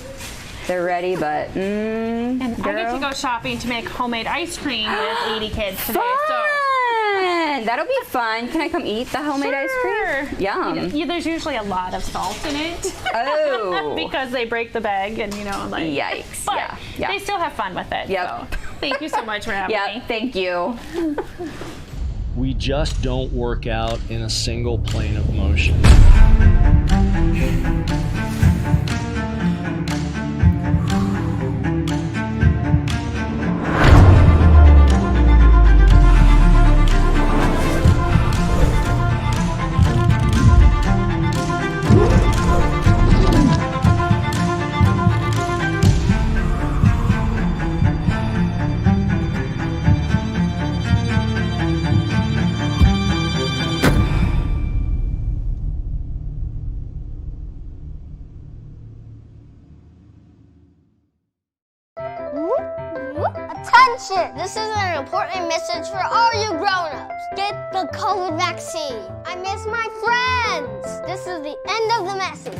[SPEAKER 1] They're ready, but
[SPEAKER 2] and I get to go shopping to make homemade ice cream with 80 kids today.
[SPEAKER 1] Fun! That'll be fun. Can I come eat the homemade ice cream? Yum.
[SPEAKER 2] There's usually a lot of salt in it.
[SPEAKER 1] Oh.
[SPEAKER 2] Because they break the bag and like.
[SPEAKER 1] Yikes.
[SPEAKER 2] But
[SPEAKER 1] yeah.
[SPEAKER 2] they still have fun with it.
[SPEAKER 1] Yep.
[SPEAKER 2] So thank you so much for having me.
[SPEAKER 1] Thank you.
[SPEAKER 3] We just don't work out in a single plane of motion.
[SPEAKER 4] Attention! This is an important message for all you grown-ups. Get the COVID vaccine. I miss my friends. This is the end of the message.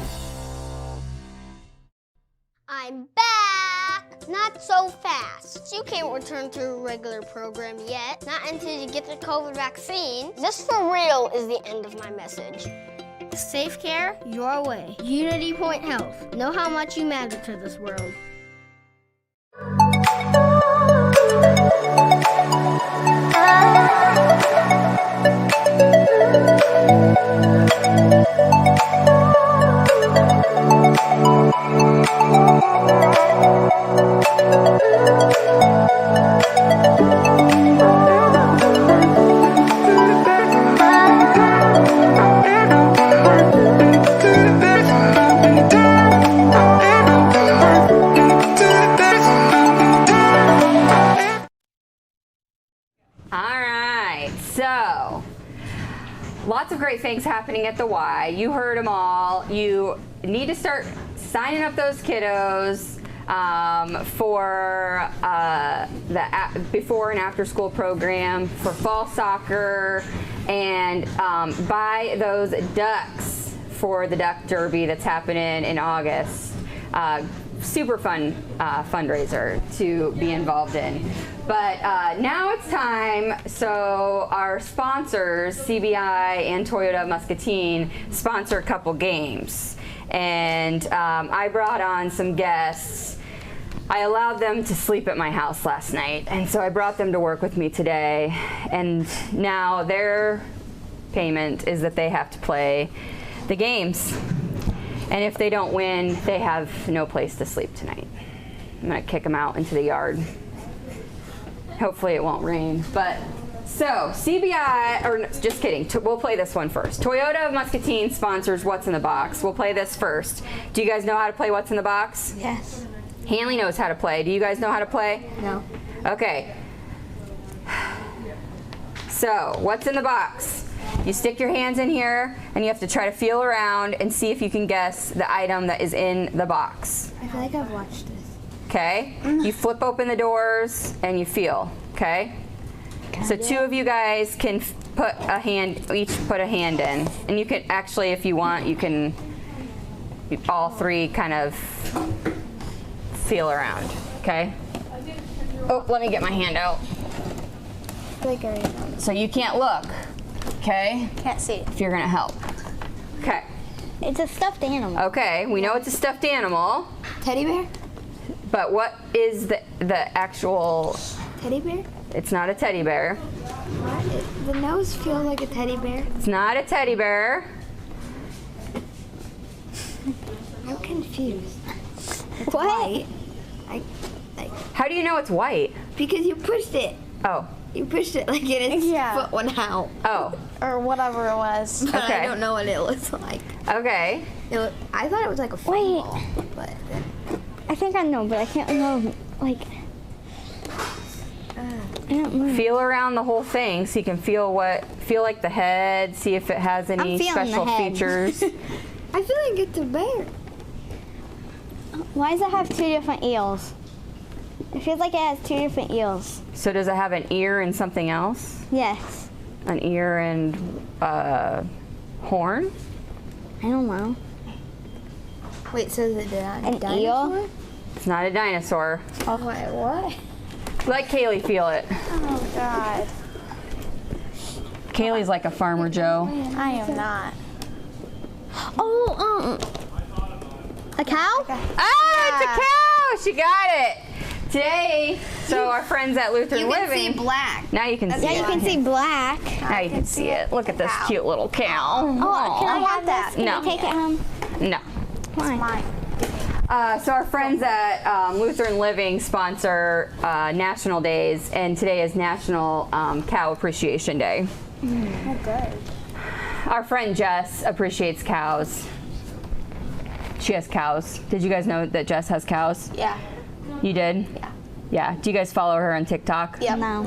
[SPEAKER 4] I'm back. Not so fast. You can't return to a regular program yet. Not until you get the COVID vaccine. This for real is the end of my message. Safe care, your way. Unity Point Health. Know how much you matter to this world.
[SPEAKER 1] Lots of great things happening at the Y. You heard them all. You need to start signing up those kiddos for the before and after school program, for fall soccer, and buy those ducks for the duck derby that's happening in August. Super fun fundraiser to be involved in. But now it's time, so our sponsors, CBI and Toyota Muscatine, sponsor a couple games. And I brought on some guests. I allowed them to sleep at my house last night, and so I brought them to work with me today. And now their payment is that they have to play the games. And if they don't win, they have no place to sleep tonight. I'm gonna kick them out into the yard. Hopefully it won't rain. But so CBI, or just kidding, we'll play this one first. Toyota of Muscatine sponsors What's in the Box. We'll play this first. Do you guys know how to play What's in the Box?
[SPEAKER 4] Yes.
[SPEAKER 1] Hanley knows how to play. Do you guys know how to play?
[SPEAKER 4] No.
[SPEAKER 1] Okay. So, what's in the box? You stick your hands in here and you have to try to feel around and see if you can guess the item that is in the box.
[SPEAKER 4] I feel like I've watched this.
[SPEAKER 1] Okay? You flip open the doors and you feel, okay? So two of you guys can put a hand, each put a hand in. And you can actually, if you want, you can all three kind of feel around, okay? Oh, let me get my hand out. So you can't look, okay?
[SPEAKER 4] Can't see.
[SPEAKER 1] If you're gonna help. Okay.
[SPEAKER 4] It's a stuffed animal.
[SPEAKER 1] Okay, we know it's a stuffed animal,
[SPEAKER 4] Teddy bear?
[SPEAKER 1] but what is the actual,
[SPEAKER 4] Teddy bear?
[SPEAKER 1] it's not a teddy bear.
[SPEAKER 4] What? The nose feels like a teddy bear.
[SPEAKER 1] It's not a teddy bear.
[SPEAKER 4] I'm confused. What?
[SPEAKER 1] How do you know it's white?
[SPEAKER 4] Because you pushed it.
[SPEAKER 1] Oh,
[SPEAKER 4] You pushed it like its foot went out.
[SPEAKER 1] oh,
[SPEAKER 5] Or whatever it was.
[SPEAKER 4] But
[SPEAKER 1] Okay.
[SPEAKER 4] I don't know what it looks like.
[SPEAKER 1] okay.
[SPEAKER 4] I thought it was like a football. But
[SPEAKER 5] I think I know, but I can't remember. Like, I don't know.
[SPEAKER 1] Feel around the whole thing so you can feel like the head, see if it has any
[SPEAKER 5] I'm feeling the
[SPEAKER 1] special
[SPEAKER 5] head.
[SPEAKER 1] features.
[SPEAKER 4] I feel like it's a bear.
[SPEAKER 5] Why does it have two different eels? It feels like it has two different eels.
[SPEAKER 1] So does it have an ear and something else?
[SPEAKER 5] Yes.
[SPEAKER 1] An ear and horn?
[SPEAKER 5] I don't know.
[SPEAKER 4] Wait, so is it
[SPEAKER 5] An
[SPEAKER 4] dinosaur?
[SPEAKER 5] eel?
[SPEAKER 1] It's not a dinosaur.
[SPEAKER 4] Oh, wait, what?
[SPEAKER 1] Let Kaylee feel it.
[SPEAKER 5] Oh, God.
[SPEAKER 1] Kaylee's like a farmer Joe.
[SPEAKER 5] I am not. Oh, a cow?
[SPEAKER 1] Ah, it's a cow! She got it! Today, so our friends at Lutheran
[SPEAKER 4] You can
[SPEAKER 1] Living.
[SPEAKER 4] see black.
[SPEAKER 1] Now you can see
[SPEAKER 5] Yeah, you
[SPEAKER 1] it.
[SPEAKER 5] can see black.
[SPEAKER 1] Now you can see it. Look at this cute little cow.
[SPEAKER 5] Oh, can I
[SPEAKER 4] want
[SPEAKER 5] have
[SPEAKER 4] that.
[SPEAKER 5] this? Can
[SPEAKER 1] No.
[SPEAKER 5] I take it home?
[SPEAKER 1] No.
[SPEAKER 5] Why?
[SPEAKER 1] So our friends at Lutheran Living sponsor National Days, and today is National Cow Appreciation Day.
[SPEAKER 5] Oh, good.
[SPEAKER 1] Our friend Jess appreciates cows. She has cows. Did you guys know that Jess has cows?
[SPEAKER 4] Yeah.
[SPEAKER 1] You did?
[SPEAKER 4] Yeah.
[SPEAKER 1] Yeah. Do you guys follow her on TikTok?
[SPEAKER 4] Yep.
[SPEAKER 5] No.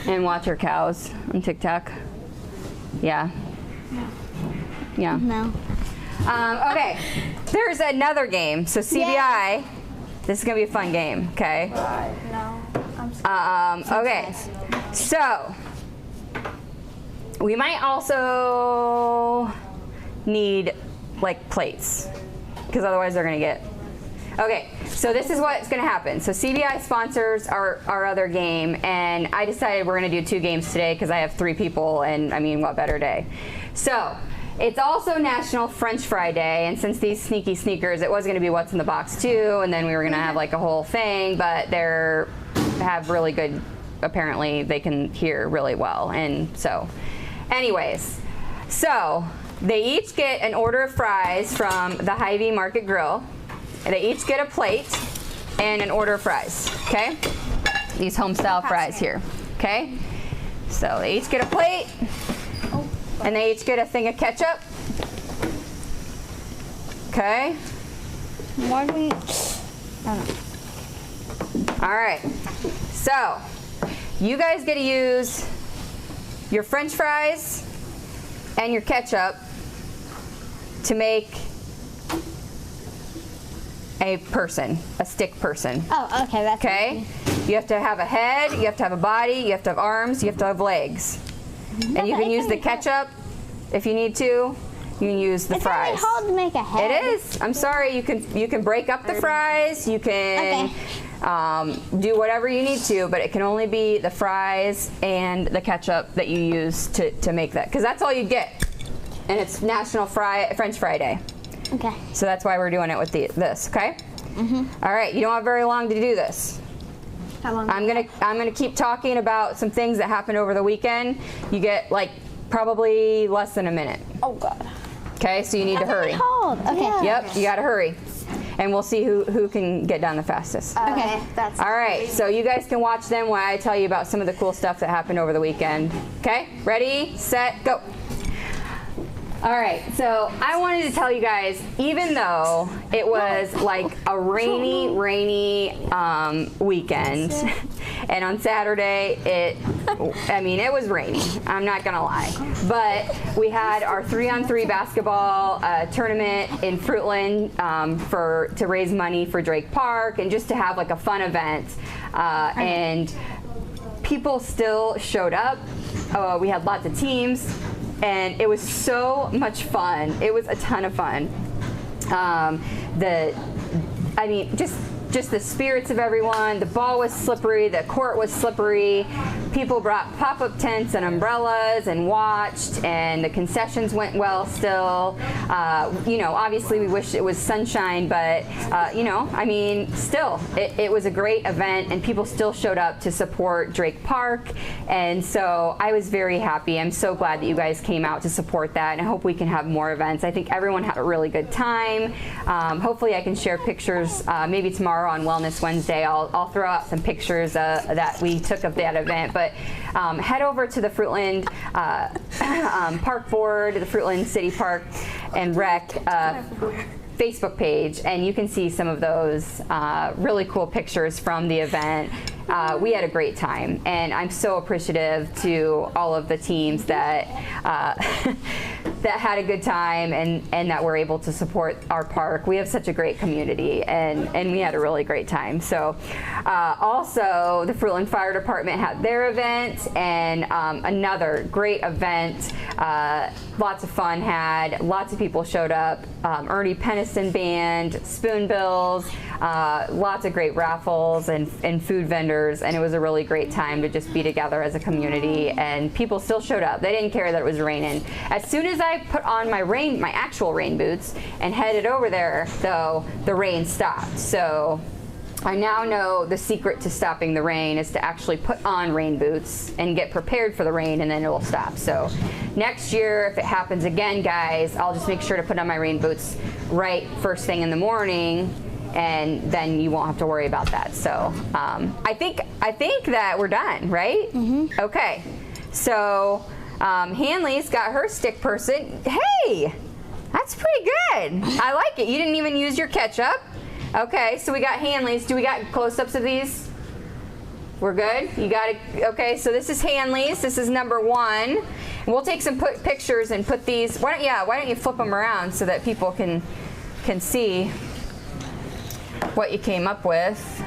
[SPEAKER 1] And watch her cows on TikTok? Yeah. Yeah.
[SPEAKER 5] No.
[SPEAKER 1] Okay. There's another game. So CBI, this is going to be a fun game, okay?
[SPEAKER 5] No. I'm
[SPEAKER 1] Okay. So, we might also need like plates, because otherwise they're going to get. Okay, so this is what's going to happen. So CBI sponsors our other game, and I decided we're going to do 2 games today because I have 3 people, and I mean, what better day? So it's also National French Fry Day, and since these sneaky sneakers, it was going to be What's in the Box too, and then we were going to have like a whole thing, but they're have really good, apparently they can hear really well, and so anyways, so they each get an order of fries from the Hy-Vee Market Grill. And they each get a plate and an order of fries, okay? These home style fries here, okay? So they each get a plate and they each get a thing of ketchup, okay?
[SPEAKER 5] Why do we?
[SPEAKER 1] All right, so you guys get to use your French fries and your ketchup to make a person, a stick person.
[SPEAKER 5] Oh, okay, that's
[SPEAKER 1] Okay? You have to have a head, you have to have a body, you have to have arms, you have to have legs. And you can use the ketchup if you need to. You can use the fries.
[SPEAKER 5] It's really hard to make a head.
[SPEAKER 1] It is. I'm sorry. You can break up the fries. You can do whatever you need to, but it can only be the fries and the ketchup that you use to make that, because that's all you get. And it's National French Fry Day.
[SPEAKER 5] Okay.
[SPEAKER 1] So that's why we're doing it with this. Okay. All right. You don't have very long to do this.
[SPEAKER 5] How long?
[SPEAKER 1] I'm gonna keep talking about some things that happened over the weekend. You get like probably less than a minute.
[SPEAKER 5] Oh God.
[SPEAKER 1] Okay, so you need to hurry.
[SPEAKER 5] Cold. Okay.
[SPEAKER 1] Yep, you gotta hurry. And we'll see who can get done the fastest.
[SPEAKER 5] Okay.
[SPEAKER 4] That's
[SPEAKER 1] All right, so you guys can watch them while I tell you about some of the cool stuff that happened over the weekend. Okay, ready, set, go. All right, so I wanted to tell you guys, even though it was like a rainy weekend, and on Saturday it was rainy, I'm not gonna lie, but we had our 3-on-3 basketball tournament in Fruitland to raise money for Drake Park and just to have like a fun event, and people still showed up. We had lots of teams. And it was so much fun. It was a ton of fun. Just the spirits of everyone. The ball was slippery. The court was slippery. People brought pop-up tents and umbrellas and watched, and the concessions went well still. Obviously we wish it was sunshine, but still, it was a great event, and people still showed up to support Drake Park, and so I was very happy. I'm so glad that you guys came out to support that, and I hope we can have more events. I think everyone had a really good time. Hopefully I can share pictures maybe tomorrow on Wellness Wednesday. I'll throw out some pictures that we took of that event, but head over to the Fruitland Park Board, the Fruitland City Park and Rec Facebook page, and you can see some of those really cool pictures from the event. We had a great time, and I'm so appreciative to all of the teams that that had a good time and that were able to support our park. We have such a great community, and we had a really great time. So also the Fruitland Fire Department had their event, and another great event. Lots of fun had, lots of people showed up. Ernie Peniston Band, Spoonbills, lots of great raffles and food vendors, and it was a really great time to just be together as a community, and people still showed up. They didn't care that it was raining. As soon as I put on my actual rain boots and headed over there, though, the rain stopped. So I now know the secret to stopping the rain is to actually put on rain boots and get prepared for the rain, and then it will stop. So next year, if it happens again, guys, I'll just make sure to put on my rain boots right first thing in the morning, and then you won't have to worry about that. So I think that we're done, right? Mm-hmm. Okay. So Hanley's got her stick person. Hey, that's pretty good. I like it. You didn't even use your ketchup. Okay, so we got Hanley's. Do we got close-ups of these? We're good? You got it? Okay, so this is Hanley's. This is number 1. And we'll take some pictures and put these. Why don't you flip them around so that people can see what you came up with.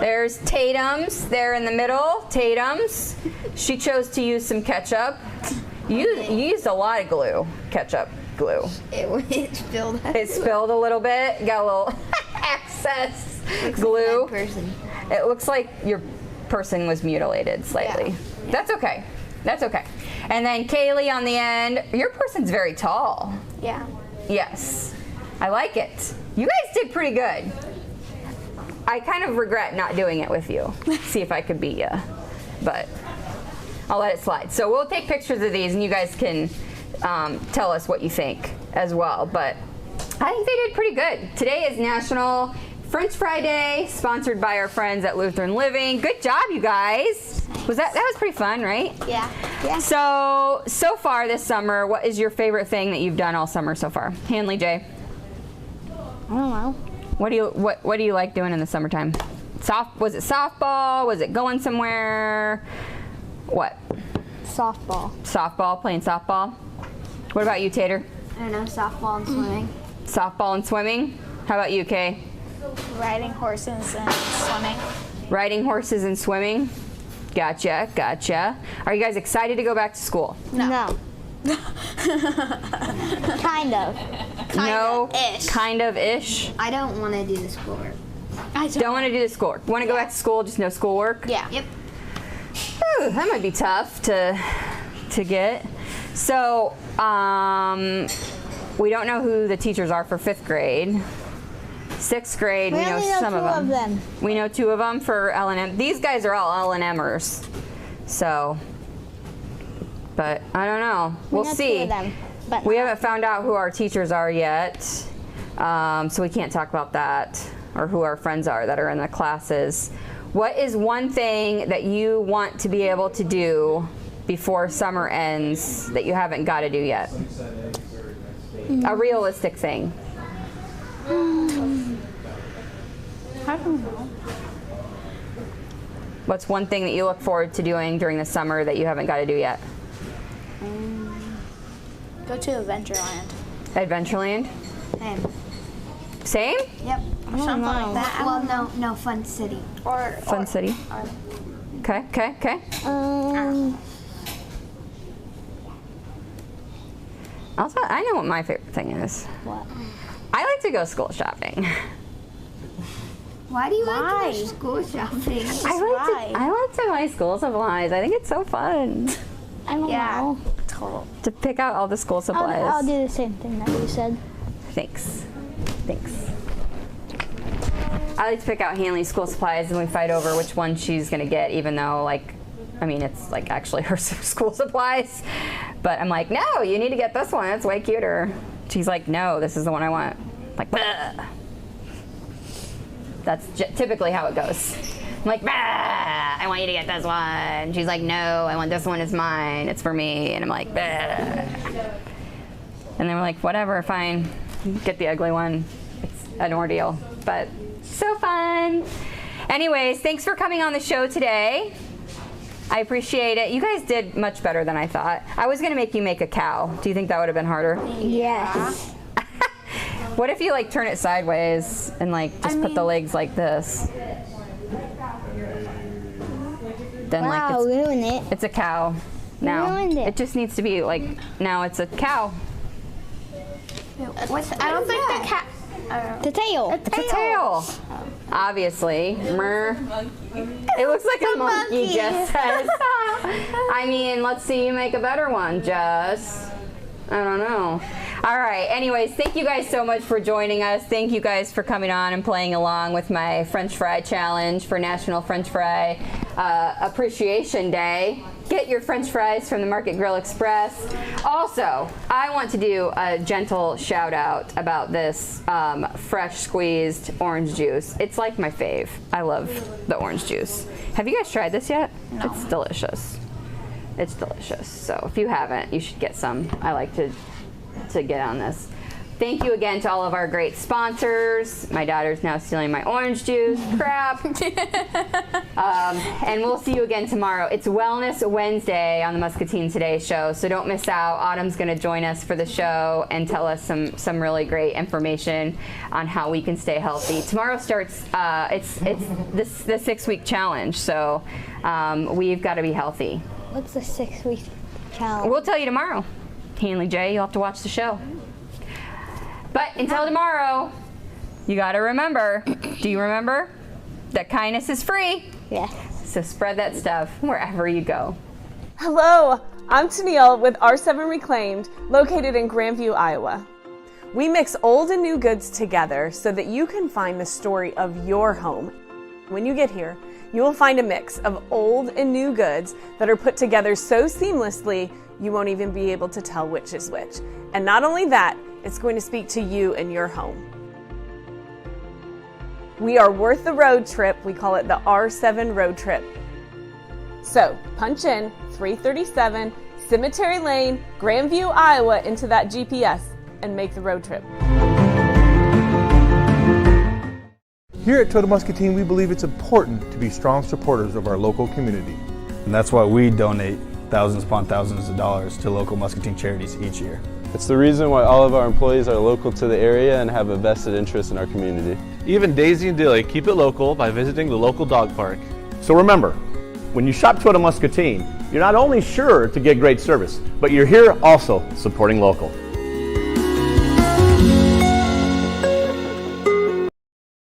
[SPEAKER 1] There's Tatum's there in the middle. Tatum's. She chose to use some ketchup. You used a lot of glue, ketchup glue.
[SPEAKER 4] It spilled.
[SPEAKER 1] It spilled a little bit. Got a little excess glue. It looks like your person was mutilated slightly. Yeah. That's okay. That's okay. And then Kaylee on the end. Your person's very tall.
[SPEAKER 4] Yeah.
[SPEAKER 1] Yes. I like it. You guys did pretty good. I kind of regret not doing it with you. See if I could beat you. But I'll let it slide. So we'll take pictures of these, and you guys can tell us what you think as well. But I think they did pretty good. Today is National French Fry Day, sponsored by our friends at Lutheran Living. Good job, you guys. That was pretty fun, right?
[SPEAKER 4] Yeah. Yeah.
[SPEAKER 1] So far this summer, what is your favorite thing that you've done all summer so far? Hanley J.
[SPEAKER 5] I don't know.
[SPEAKER 1] What do you like doing in the summertime? Was it softball? Was it going somewhere? What?
[SPEAKER 5] Softball.
[SPEAKER 1] Softball, playing softball. What about you, Tater?
[SPEAKER 5] I don't know, softball and swimming.
[SPEAKER 1] Softball and swimming? How about you, Kay?
[SPEAKER 6] Riding horses and swimming.
[SPEAKER 1] Riding horses and swimming? Gotcha, gotcha. Are you guys excited to go back to school?
[SPEAKER 5] No. Kind of.
[SPEAKER 1] No?
[SPEAKER 4] Ish.
[SPEAKER 1] Kind of ish?
[SPEAKER 5] I don't want to do the schoolwork.
[SPEAKER 1] Don't want to do the schoolwork. Want to go back to school, just no schoolwork?
[SPEAKER 4] Yeah.
[SPEAKER 5] Yep.
[SPEAKER 1] Ooh, that might be tough to get. So, we don't know who the teachers are for 5th grade. 6th grade, we know
[SPEAKER 5] only know
[SPEAKER 1] some
[SPEAKER 5] two
[SPEAKER 1] of them. We know 2 of them for L&M. These guys are all L&Mers. So, but I don't know. We'll
[SPEAKER 5] know
[SPEAKER 1] see.
[SPEAKER 5] 2 of them, but
[SPEAKER 1] We haven't found out who our teachers are yet. So we can't talk about that or who our friends are that are in the classes. What is one thing that you want to be able to do before summer ends that you haven't got to do yet? A realistic thing.
[SPEAKER 6] I don't know.
[SPEAKER 1] What's one thing that you look forward to doing during the summer that you haven't got to do yet?
[SPEAKER 6] Go to Adventureland.
[SPEAKER 1] Adventureland? Same?
[SPEAKER 5] Yep.
[SPEAKER 6] Or something like that.
[SPEAKER 5] Well, no, Fun City.
[SPEAKER 1] Fun City. Okay, okay, okay. Also, I know what my favorite thing is.
[SPEAKER 5] What?
[SPEAKER 1] I like to go school shopping.
[SPEAKER 5] Why do you like to go school shopping?
[SPEAKER 1] I like to buy school supplies. I think it's so fun
[SPEAKER 5] I don't know.
[SPEAKER 1] to pick out all the school supplies.
[SPEAKER 5] I'll do the same thing that you said.
[SPEAKER 1] Thanks. Thanks. I like to pick out Hanley's school supplies and we fight over which one she's gonna get, even though, like, I mean, it's like actually her school supplies. But I'm like, no, you need to get this one. It's way cuter. She's like, no, this is the one I want. I'm like, bah. That's typically how it goes. I'm like, bah, I want you to get this one. She's like, no, I want this one. It's mine. It's for me. And I'm like, bah. And then we're like, whatever, fine. Get the ugly one. It's an ordeal, but so fun. Anyways, thanks for coming on the show today. I appreciate it. You guys did much better than I thought. I was gonna make you make a cow. Do you think that would have been harder?
[SPEAKER 5] Yes.
[SPEAKER 1] What if you like turn it sideways and like just put the legs like this? Then
[SPEAKER 5] Wow,
[SPEAKER 1] like
[SPEAKER 5] ruined it.
[SPEAKER 1] it's a cow now.
[SPEAKER 5] ruined it.
[SPEAKER 1] It just needs to be like, now it's a cow.
[SPEAKER 6] I don't think the cat.
[SPEAKER 5] The tail.
[SPEAKER 1] It's a tail. Obviously. Mer. It looks like a monkey, Jess says. I mean, let's see you make a better one, Jess. I don't know. All right. Anyways, thank you guys so much for joining us. Thank you guys for coming on and playing along with my French Fry Challenge for National French Fry Appreciation Day. Get your French fries from the Market Grill Express. Also, I want to do a gentle shout out about this fresh squeezed orange juice. It's like my fave. I love the orange juice. Have you guys tried this yet? No. It's delicious. It's delicious. So if you haven't, you should get some. I like to get on this. Thank you again to all of our great sponsors. My daughter's now stealing my orange juice. Crap. And we'll see you again tomorrow. It's Wellness Wednesday on the Muscatine Today Show, so don't miss out. Autumn's going to join us for the show and tell us some really great information on how we can stay healthy. Tomorrow starts, it's the 6-week challenge, so we've got to be healthy.
[SPEAKER 5] What's the 6-week challenge?
[SPEAKER 1] We'll tell you tomorrow. Hanley J, you'll have to watch the show. But until tomorrow, you gotta remember, do you remember that kindness is free?
[SPEAKER 5] Yes.
[SPEAKER 1] So spread that stuff wherever you go.
[SPEAKER 7] Hello, I'm Tennille with R7 Reclaimed, located in Grandview, Iowa. We mix old and new goods together so that you can find the story of your home. When you get here, you will find a mix of old and new goods that are put together so seamlessly you won't even be able to tell which is which. And not only that, it's going to speak to you and your home. We are worth the road trip. We call it the R7 road trip. So punch in 337 Cemetery Lane, Grandview, Iowa into that GPS and make the road trip.
[SPEAKER 8] Here at Total Muscatine, we believe it's important to be strong supporters of our local community.
[SPEAKER 9] And that's why we donate thousands upon thousands of dollars to local Muscatine charities each year. It's the reason why all of our employees are local to the area and have a vested interest in our community.
[SPEAKER 10] Even Daisy and Dilly keep it local by visiting the local dog park. So remember, when you shop Toyota Muscatine, you're not only sure to get great service, but you're here also supporting local.